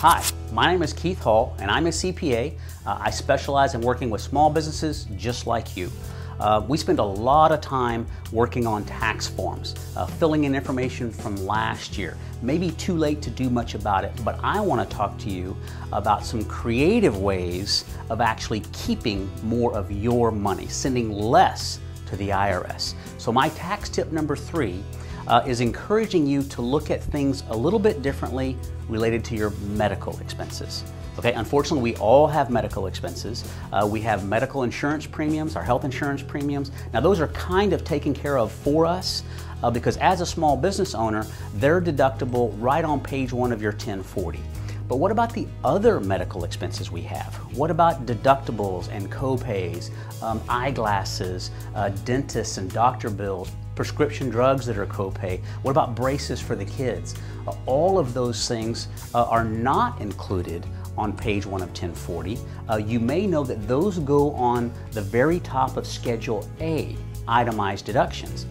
Hi, my name is Keith Hall and I'm a CPA. I specialize in working with small businesses just like you. We spend a lot of time working on tax forms, filling in information from last year. Maybe too late to do much about it, but I want to talk to you about some creative ways of actually keeping more of your money, sending less to the IRS. So my tax tip number 3 is encouraging you to look at things a little bit differently related to your medical expenses. Okay, unfortunately, we all have medical expenses. We have medical insurance premiums, our health insurance premiums. Now, those are kind of taken care of for us because as a small business owner, they're deductible right on page 1 of your 1040. But what about the other medical expenses we have? What about deductibles and co-pays, eyeglasses, dentists and doctor bills, prescription drugs that are copay? What about braces for the kids? All of those things are not included on page 1 of 1040. You may know that those go on the very top of Schedule A, itemized deductions.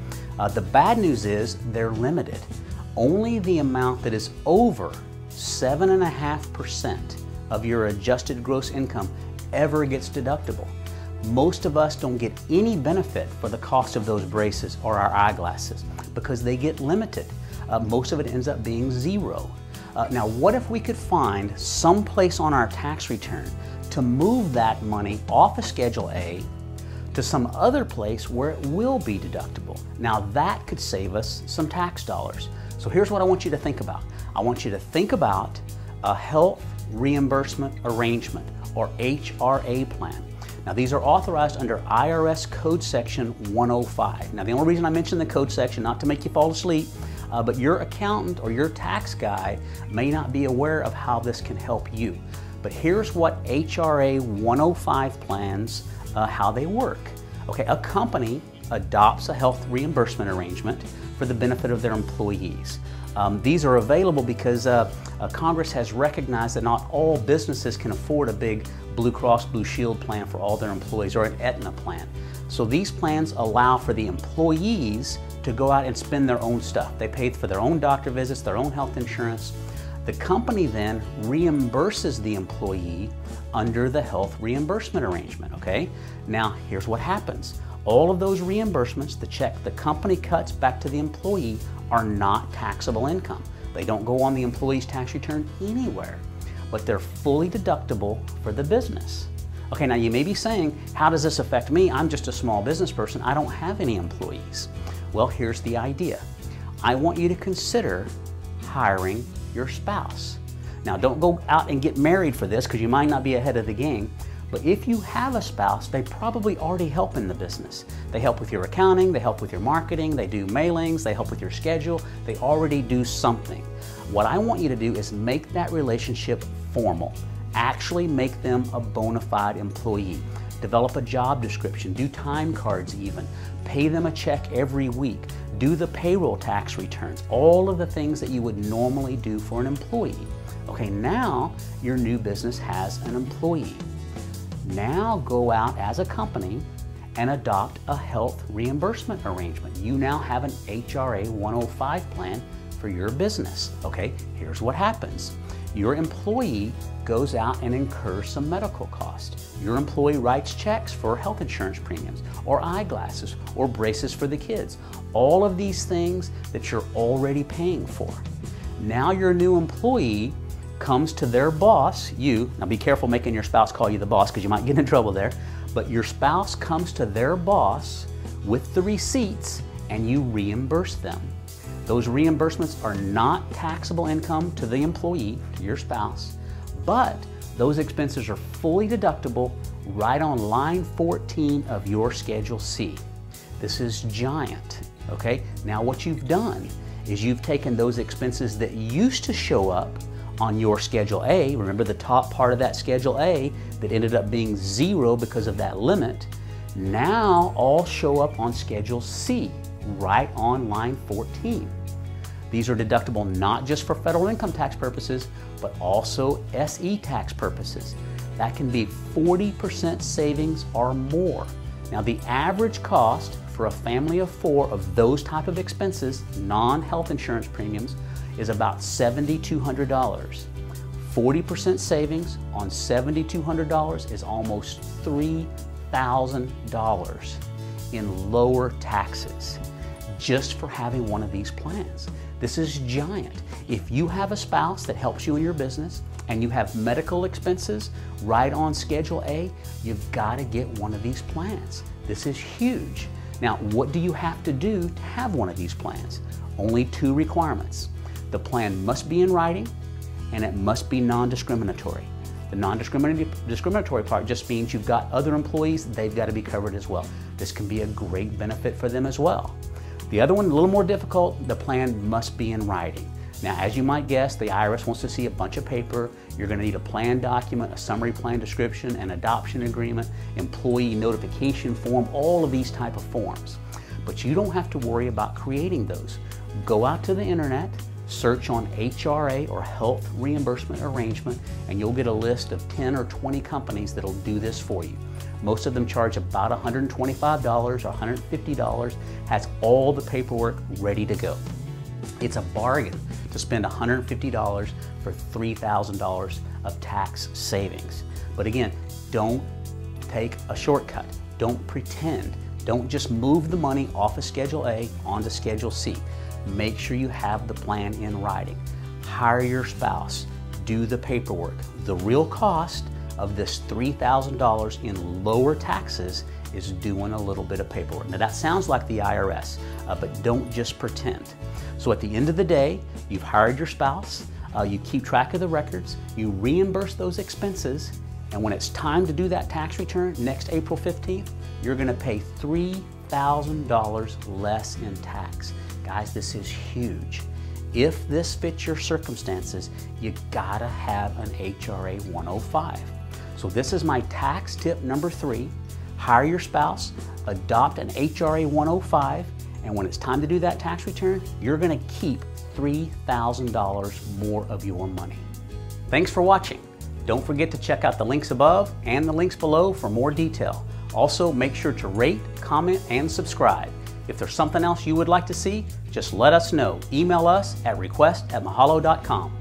The bad news is they're limited. Only the amount that is over 7.5% of your adjusted gross income ever gets deductible. Most of us don't get any benefit for the cost of those braces or our eyeglasses because they get limited. Most of it ends up being zero. Now, what if we could find some place on our tax return to move that money off of Schedule A to some other place where it will be deductible? Now, that could save us some tax dollars. So here's what I want you to think about. I want you to think about a health reimbursement arrangement, or HRA plan. Now, these are authorized under IRS Code Section 105. Now, the only reason I mention the code section, not to make you fall asleep, but your accountant or your tax guy may not be aware of how this can help you. But here's what HRA 105 plans, how they work. Okay, a company adopts a health reimbursement arrangement for the benefit of their employees. These are available because Congress has recognized that not all businesses can afford a big Blue Cross Blue Shield plan for all their employees, or an Aetna plan. So these plans allow for the employees to go out and spend their own stuff. They pay for their own doctor visits, their own health insurance. The company then reimburses the employee under the health reimbursement arrangement, okay? Now, here's what happens. All of those reimbursements, the check the company cuts back to the employee, are not taxable income. They don't go on the employee's tax return anywhere, but they're fully deductible for the business. Okay, now you may be saying, how does this affect me? I'm just a small business person. I don't have any employees. Well, here's the idea. I want you to consider hiring your spouse. Now, don't go out and get married for this because you might not be ahead of the game. But if you have a spouse, they probably already help in the business. They help with your accounting, they help with your marketing, they do mailings, they help with your schedule. They already do something. What I want you to do is make that relationship formal. Actually make them a bona fide employee. Develop a job description, do time cards even, pay them a check every week, do the payroll tax returns, all of the things that you would normally do for an employee. Okay, now your new business has an employee. Now go out as a company and adopt a health reimbursement arrangement. You now have an HRA 105 plan for your business. Okay, here's what happens. Your employee goes out and incurs some medical costs. Your employee writes checks for health insurance premiums, or eyeglasses, or braces for the kids. All of these things that you're already paying for. Now your new employee comes to their boss, you, now be careful making your spouse call you the boss because you might get in trouble there, but your spouse comes to their boss with the receipts and you reimburse them. Those reimbursements are not taxable income to the employee, to your spouse, but those expenses are fully deductible right on line 14 of your Schedule C. This is giant, okay? Now what you've done is you've taken those expenses that used to show up on your Schedule A, remember the top part of that Schedule A that ended up being zero because of that limit, now all show up on Schedule C, right on line 14. These are deductible not just for federal income tax purposes, but also SE tax purposes. That can be 40% savings or more. Now, the average cost for a family of 4 of those type of expenses, non-health insurance premiums, is about $7,200. 40% savings on $7,200 is almost $3,000 in lower taxes just for having one of these plans. This is giant. If you have a spouse that helps you in your business and you have medical expenses right on Schedule A, you've got to get one of these plans. This is huge. Now, what do you have to do to have one of these plans? Only 2 requirements. The plan must be in writing and it must be non-discriminatory. The non-discriminatory part just means you've got other employees, they've got to be covered as well. This can be a great benefit for them as well. The other one, a little more difficult, the plan must be in writing. Now, as you might guess, the IRS wants to see a bunch of paper. You're going to need a plan document, a summary plan description, an adoption agreement, employee notification form, all of these type of forms. But you don't have to worry about creating those. Go out to the internet, search on HRA or Health Reimbursement Arrangement, and you'll get a list of 10 or 20 companies that'll do this for you. Most of them charge about $125 or $150, has all the paperwork ready to go. It's a bargain to spend $150 for $3,000 of tax savings. But again, don't take a shortcut. Don't pretend. Don't just move the money off of Schedule A onto Schedule C. Make sure you have the plan in writing. Hire your spouse. Do the paperwork. The real cost of this $3,000 in lower taxes is doing a little bit of paperwork. Now that sounds like the IRS, but don't just pretend. So at the end of the day, you've hired your spouse, you keep track of the records, you reimburse those expenses, and when it's time to do that tax return next April 15th, you're going to pay $3,000 less in tax. Guys, this is huge. If this fits your circumstances, you gotta have an HRA 105. So this is my tax tip number 3. Hire your spouse, adopt an HRA 105, and when it's time to do that tax return, you're gonna keep $3,000 more of your money. Thanks for watching. Don't forget to check out the links above and the links below for more detail. Also, make sure to rate, comment, and subscribe. If there's something else you would like to see, just let us know. Email us at request@mahalo.com.